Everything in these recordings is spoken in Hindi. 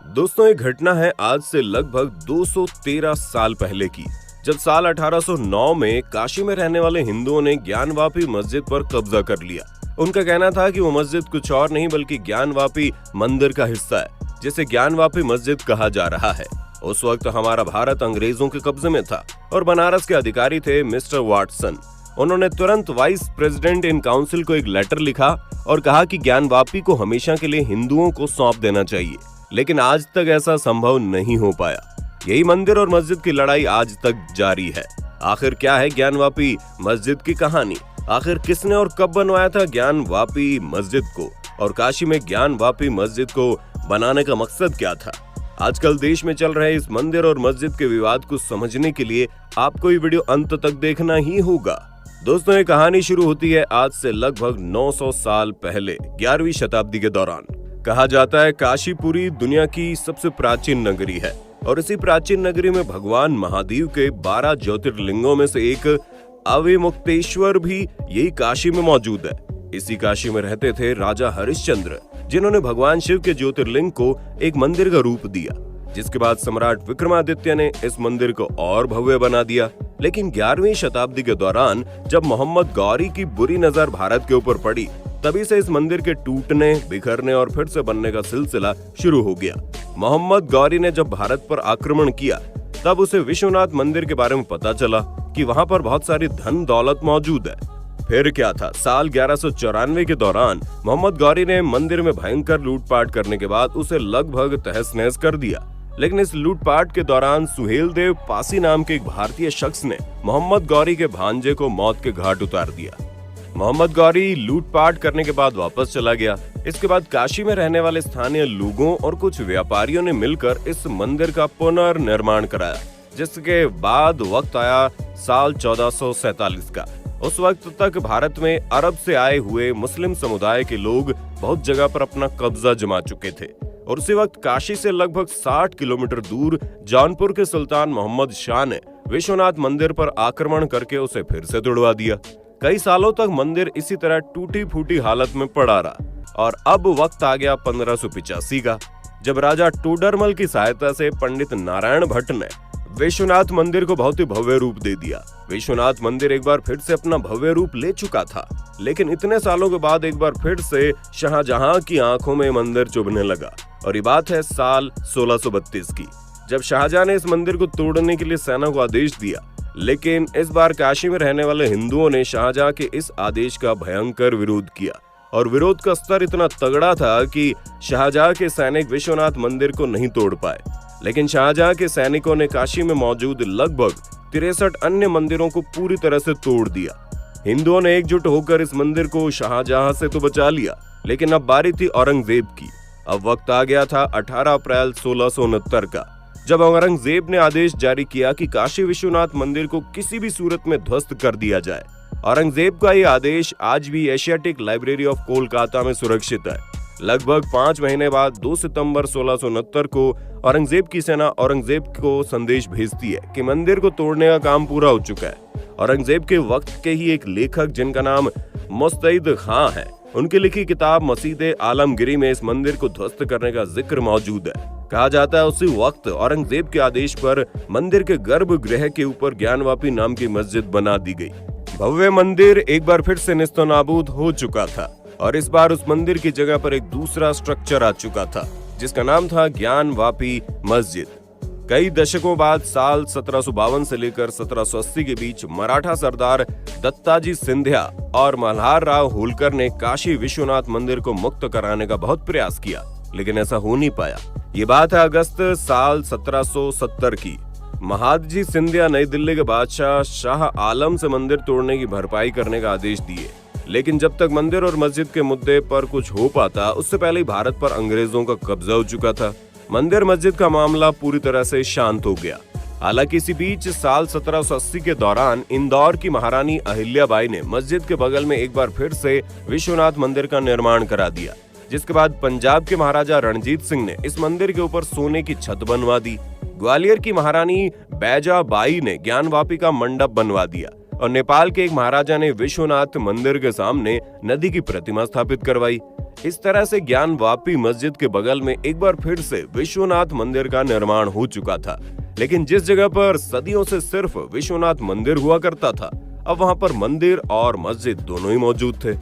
दोस्तों, ये घटना है आज से लगभग 213 साल पहले की, जब साल 1809 में काशी में रहने वाले हिंदुओं ने ज्ञानवापी मस्जिद पर कब्जा कर लिया। उनका कहना था कि वो मस्जिद कुछ और नहीं बल्कि ज्ञानवापी मंदिर का हिस्सा है, जिसे ज्ञानवापी मस्जिद कहा जा रहा है। उस वक्त हमारा भारत अंग्रेजों के कब्जे में था और बनारस के अधिकारी थे मिस्टर वाटसन। उन्होंने तुरंत वाइस प्रेसिडेंट इन काउंसिल को एक लेटर लिखा और कहा कि ज्ञानवापी को हमेशा के लिए हिंदुओं को सौंप देना चाहिए, लेकिन आज तक ऐसा संभव नहीं हो पाया। यही मंदिर और मस्जिद की लड़ाई आज तक जारी है। आखिर क्या है ज्ञानवापी मस्जिद की कहानी? आखिर किसने और कब बनवाया था ज्ञानवापी मस्जिद को, और काशी में ज्ञानवापी मस्जिद को बनाने का मकसद क्या था? आजकल देश में चल रहे इस मंदिर और मस्जिद के विवाद को समझने के लिए आपको ये वीडियो अंत तक देखना ही होगा। दोस्तों, ये कहानी शुरू होती है आज से लगभग 900 साल पहले 11वीं शताब्दी के दौरान। कहा जाता है काशीपुरी दुनिया की सबसे प्राचीन नगरी है और इसी प्राचीन नगरी में भगवान महादेव के 12 ज्योतिर्लिंगों में से एक अविमुक्तेश्वर भी यही काशी में मौजूद है। इसी काशी में रहते थे राजा हरिश्चंद्र, जिन्होंने भगवान शिव के ज्योतिर्लिंग को एक मंदिर का रूप दिया, जिसके बाद सम्राट विक्रमादित्य ने इस मंदिर को और भव्य बना दिया। लेकिन 11वीं शताब्दी के दौरान जब मोहम्मद गौरी की बुरी नजर भारत के ऊपर पड़ी, तभी से इस मंदिर के टूटने, बिखरने और फिर से बनने का सिलसिला शुरू हो गया। मोहम्मद गौरी ने जब भारत पर आक्रमण किया, तब उसे विश्वनाथ मंदिर के बारे में पता चला कि वहां पर बहुत सारी धन दौलत मौजूद है। फिर क्या था, साल 1194 के दौरान मोहम्मद गौरी ने मंदिर में भयंकर लूटपाट करने के बाद उसे लगभग तहस नहस कर दिया। लेकिन इस लूटपाट के दौरान सुहेल देव पासी नाम के एक भारतीय शख्स ने मोहम्मद गौरी के भांजे को मौत के घाट उतार दिया। मोहम्मद गौरी लूटपाट करने के बाद वापस चला गया। इसके बाद काशी में रहने वाले स्थानीय लोगों और कुछ व्यापारियों ने मिलकर इस मंदिर का पुनर्निर्माण कराया, जिसके बाद वक्त आया साल 1447 का। उस वक्त तक भारत में अरब से आए हुए मुस्लिम समुदाय के लोग बहुत जगह पर अपना कब्जा जमा चुके थे और उसी वक्त काशी से लगभग 60 किलोमीटर दूर जौनपुर के सुल्तान मोहम्मद शाह ने विश्वनाथ मंदिर पर आक्रमण करके उसे फिर से तोड़वा दिया। कई सालों तक मंदिर इसी तरह टूटी फूटी हालत में पड़ा रहा और अब वक्त आ गया 1585 का, जब राजा टोडरमल की सहायता से पंडित नारायण भट्ट ने विश्वनाथ मंदिर को बहुत ही भव्य रूप दे दिया। विश्वनाथ मंदिर एक बार फिर से अपना भव्य रूप ले चुका था, लेकिन इतने सालों के बाद एक बार फिर से शाहजहां की आंखों में मंदिर चुभने लगा। और ये बात है साल 1632 की, जब शाहजहां ने इस मंदिर को तोड़ने के लिए सेना को आदेश दिया। लेकिन इस बार काशी में रहने वाले हिंदुओं ने शाहजहां के इस आदेश का भयंकर विरोध किया और विरोध का स्तर इतना तगड़ा था कि शाहजहां के सैनिक विश्वनाथ मंदिर को नहीं तोड़ पाए। लेकिन शाहजहां के सैनिकों ने काशी में मौजूद लगभग 63 अन्य मंदिरों को पूरी तरह से तोड़ दिया। हिंदुओं ने एकजुट होकर इस मंदिर को शाहजहां से तो बचा लिया, लेकिन अब बारी थी औरंगजेब की। अब वक्त आ गया था 18 अप्रैल 1669 का, जब औरंगजेब ने आदेश जारी किया कि काशी विश्वनाथ मंदिर को किसी भी सूरत में ध्वस्त कर दिया जाए। औरंगजेब का ये आदेश आज भी एशियाटिक लाइब्रेरी ऑफ कोलकाता में सुरक्षित है। लगभग 5 महीने बाद 2 सितंबर 1669 को औरंगजेब की सेना औरंगजेब को संदेश भेजती है कि मंदिर को तोड़ने का काम पूरा हो चुका है। औरंगजेब के वक्त के ही एक लेखक, जिनका नाम मुस्तैद खां है, उनकी लिखी किताब मसीद आलमगिरी में इस मंदिर को ध्वस्त करने का जिक्र मौजूद है। कहा जाता है उसी वक्त औरंगजेब के आदेश पर मंदिर के गर्भगृह के ऊपर ज्ञानवापी नाम की मस्जिद बना दी गई। भव्य मंदिर एक बार फिर से नेस्तनाबूद हो चुका था और इस बार उस मंदिर की जगह पर एक दूसरा स्ट्रक्चर आ चुका था, जिसका नाम था ज्ञानवापी मस्जिद। कई दशकों बाद साल 1752 से लेकर 1780 के बीच मराठा सरदार दत्ताजी सिंधिया और मल्हार राव होलकर ने काशी विश्वनाथ मंदिर को मुक्त कराने का बहुत प्रयास किया, लेकिन ऐसा हो नहीं पाया। ये बात है अगस्त साल 1770 की। महादजी सिंधिया नई दिल्ली के बादशाह शाह आलम से मंदिर तोड़ने की भरपाई करने का आदेश दिए, लेकिन जब तक मंदिर और मस्जिद के मुद्दे पर कुछ हो पाता, उससे पहले भारत पर अंग्रेजों का कब्जा हो चुका था। मंदिर मस्जिद का मामला पूरी तरह से शांत हो गया। हालांकि इसी बीच साल 1780 के दौरान इंदौर की महारानी अहिल्याबाई ने मस्जिद के बगल में एक बार फिर से विश्वनाथ मंदिर का निर्माण करा दिया, जिसके बाद पंजाब के महाराजा रणजीत सिंह ने इस मंदिर के ऊपर सोने की छत बनवा दी। ग्वालियर की महारानी बैजाबाई ने ज्ञानवापी का मंडप बनवा दिया और नेपाल के एक महाराजा ने विश्वनाथ मंदिर के सामने नदी की प्रतिमा स्थापित करवाई। इस तरह से ज्ञानवापी मस्जिद के बगल में एक बार फिर से विश्वनाथ मंदिर का निर्माण हो चुका था। लेकिन जिस जगह पर सदियों से सिर्फ विश्वनाथ मंदिर हुआ करता था, अब वहां पर मंदिर और मस्जिद दोनों ही मौजूद थे।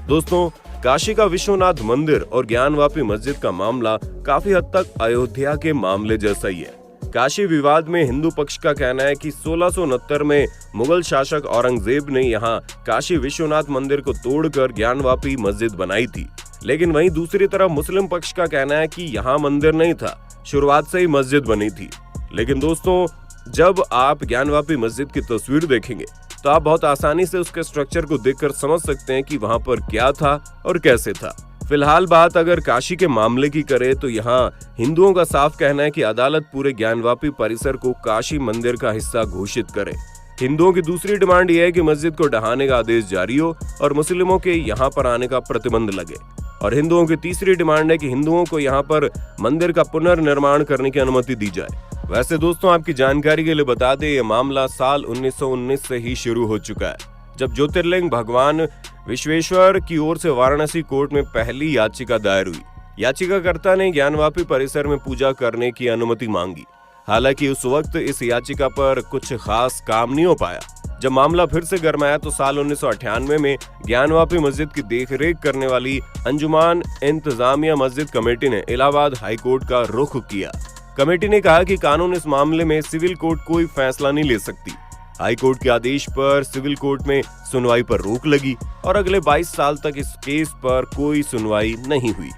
दोस्तों, काशी का विश्वनाथ मंदिर और ज्ञानवापी मस्जिद का मामला काफी हद तक अयोध्या के मामले जैसा ही है। काशी विवाद में हिंदू पक्ष का कहना है कि 1669 में मुगल शासक औरंगजेब ने यहाँ काशी विश्वनाथ मंदिर को तोड़कर ज्ञानवापी मस्जिद बनाई थी। लेकिन वहीं दूसरी तरफ मुस्लिम पक्ष का कहना है कि यहाँ मंदिर नहीं था, शुरुआत से ही मस्जिद बनी थी। लेकिन दोस्तों, जब आप ज्ञानवापी मस्जिद की तस्वीर देखेंगे तो आप बहुत आसानी से उसके स्ट्रक्चर को देखकर समझ सकते हैं कि वहां पर क्या था और कैसे था। फिलहाल बात अगर काशी के मामले की करें तो यहाँ हिंदुओं का साफ कहना है कि अदालत पूरे ज्ञानवापी परिसर को काशी मंदिर का हिस्सा घोषित करे। हिंदुओं की दूसरी डिमांड यह है कि मस्जिद को ढहाने का आदेश जारी हो और मुस्लिमों के यहाँ पर आने का प्रतिबंध लगे। और हिंदुओं की तीसरी डिमांड है कि हिंदुओं को यहाँ पर मंदिर का पुनर्निर्माण करने की अनुमति दी जाए। वैसे दोस्तों, आपकी जानकारी के लिए बता दें, ये मामला साल 1919 से ही शुरू हो चुका है, जब ज्योतिर्लिंग भगवान विश्वेश्वर की ओर से वाराणसी कोर्ट में पहली याचिका दायर हुई। याचिकाकर्ता ने ज्ञानवापी परिसर में पूजा करने की अनुमति मांगी। हालांकि उस वक्त इस याचिका पर कुछ खास काम नहीं हो पाया। जब मामला फिर से गरमाया तो साल 1998 में ज्ञानवापी मस्जिद की देखरेख करने वाली अंजुमान इंतजामिया मस्जिद कमेटी ने इलाहाबाद हाईकोर्ट का रुख किया। कमेटी ने कहा कि कानून इस मामले में सिविल कोर्ट कोई फैसला नहीं ले सकती। हाईकोर्ट के आदेश पर सिविल कोर्ट में सुनवाई पर रोक लगी और अगले 22 साल तक इस केस पर कोई सुनवाई नहीं हुई।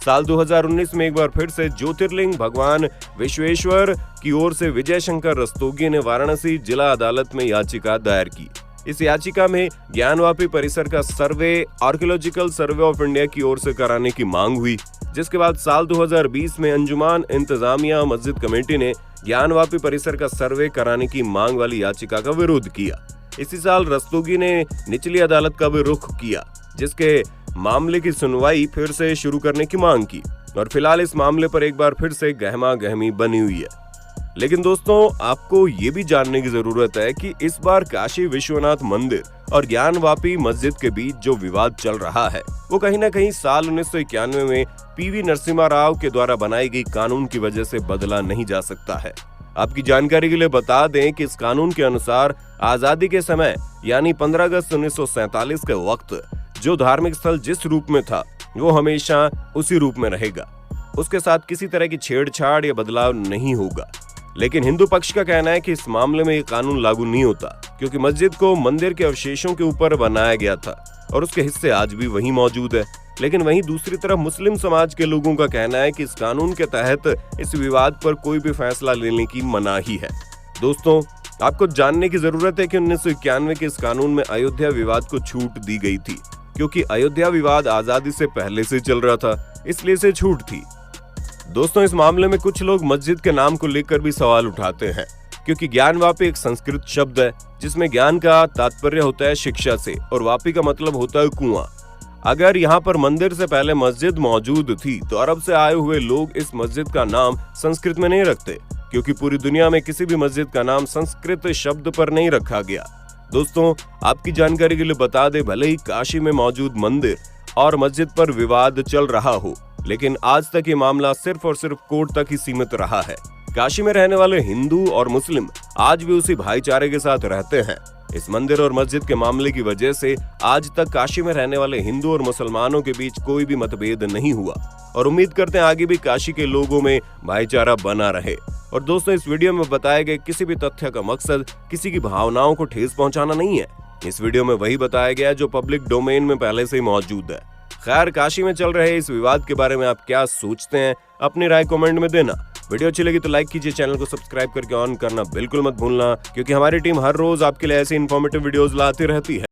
साल 2019 में एक बार फिर से ज्योतिर्लिंग भगवान विश्वेश्वर की ओर से विजय शंकर रस्तोगी ने वाराणसी जिला अदालत में याचिका दायर की। इस याचिका में ज्ञानवापी परिसर का सर्वे आर्कियोलॉजिकल सर्वे ऑफ इंडिया की ओर से कराने की मांग हुई, जिसके बाद साल 2020 में अंजुमान इंतजामिया मस्जिद कमेटी ने ज्ञानवापी परिसर का सर्वे कराने की मांग वाली याचिका का विरोध किया। इसी साल रस्तोगी ने निचली अदालत का भी रुख किया, जिसके मामले की सुनवाई फिर से शुरू करने की मांग की। और फिलहाल इस मामले पर एक बार फिर से गहमा गहमी बनी हुई है। लेकिन दोस्तों, आपको ये भी जानने की जरूरत है कि इस बार काशी विश्वनाथ मंदिर और ज्ञानवापी मस्जिद के बीच जो विवाद चल रहा है वो कहीं ना कहीं साल 1991 में पीवी नरसिम्हा राव के द्वारा बनाई गई कानून की वजह से बदला नहीं जा सकता है। आपकी जानकारी के लिए बता दें कि इस कानून के अनुसार आजादी के समय यानी 15 अगस्त 1947 के वक्त जो धार्मिक स्थल जिस रूप में था वो हमेशा उसी रूप में रहेगा, उसके साथ किसी तरह की छेड़छाड़ या बदलाव नहीं होगा। लेकिन हिंदू पक्ष का कहना है कि इस मामले में ये कानून लागू नहीं होता, क्योंकि मस्जिद को मंदिर के अवशेषों के ऊपर बनाया गया था और उसके हिस्से आज भी वहीं मौजूद है। लेकिन वहीं दूसरी तरफ मुस्लिम समाज के लोगों का कहना है कि इस कानून के तहत इस विवाद पर कोई भी फैसला लेने की मनाही है। दोस्तों, आपको जानने की जरूरत है कि 1991 के इस कानून में अयोध्या विवाद को छूट दी गई थी, क्योंकि अयोध्या विवाद आजादी से पहले से चल रहा था, इसलिए इसे छूट थी। दोस्तों, इस मामले में कुछ लोग मस्जिद के नाम को लेकर भी सवाल उठाते हैं, क्योंकि ज्ञानवापी एक संस्कृत शब्द है जिसमें ज्ञान का तात्पर्य होता है शिक्षा से और वापी का मतलब होता है कुआं। अगर यहाँ पर मंदिर से पहले मस्जिद मौजूद थी तो अरब से आए हुए लोग इस मस्जिद का नाम संस्कृत में नहीं रखते, क्योंकि पूरी दुनिया में किसी भी मस्जिद का नाम संस्कृत शब्द पर नहीं रखा गया। दोस्तों, आपकी जानकारी के लिए बता दें, भले ही काशी में मौजूद मंदिर और मस्जिद पर विवाद चल रहा हो, लेकिन आज तक ये मामला सिर्फ और सिर्फ कोर्ट तक ही सीमित रहा है। काशी में रहने वाले हिंदू और मुस्लिम आज भी उसी भाईचारे के साथ रहते हैं। इस मंदिर और मस्जिद के मामले की वजह से आज तक काशी में रहने वाले हिंदू और मुसलमानों के बीच कोई भी मतभेद नहीं हुआ और उम्मीद करते हैं आगे भी काशी के लोगों में भाईचारा बना रहे। और दोस्तों, इस वीडियो में बताए गए किसी भी तथ्य का मकसद किसी की भावनाओं को ठेस पहुंचाना नहीं है। इस वीडियो में वही बताया गया जो पब्लिक डोमेन में पहले से ही मौजूद है। खैर, काशी में चल रहे इस विवाद के बारे में आप क्या सोचते हैं, अपनी राय कमेंट में देना। वीडियो अच्छी लगी तो लाइक कीजिए, चैनल को सब्सक्राइब करके ऑन करना बिल्कुल मत भूलना, क्योंकि हमारी टीम हर रोज आपके लिए ऐसी इन्फॉर्मेटिव वीडियोस लाती रहती है।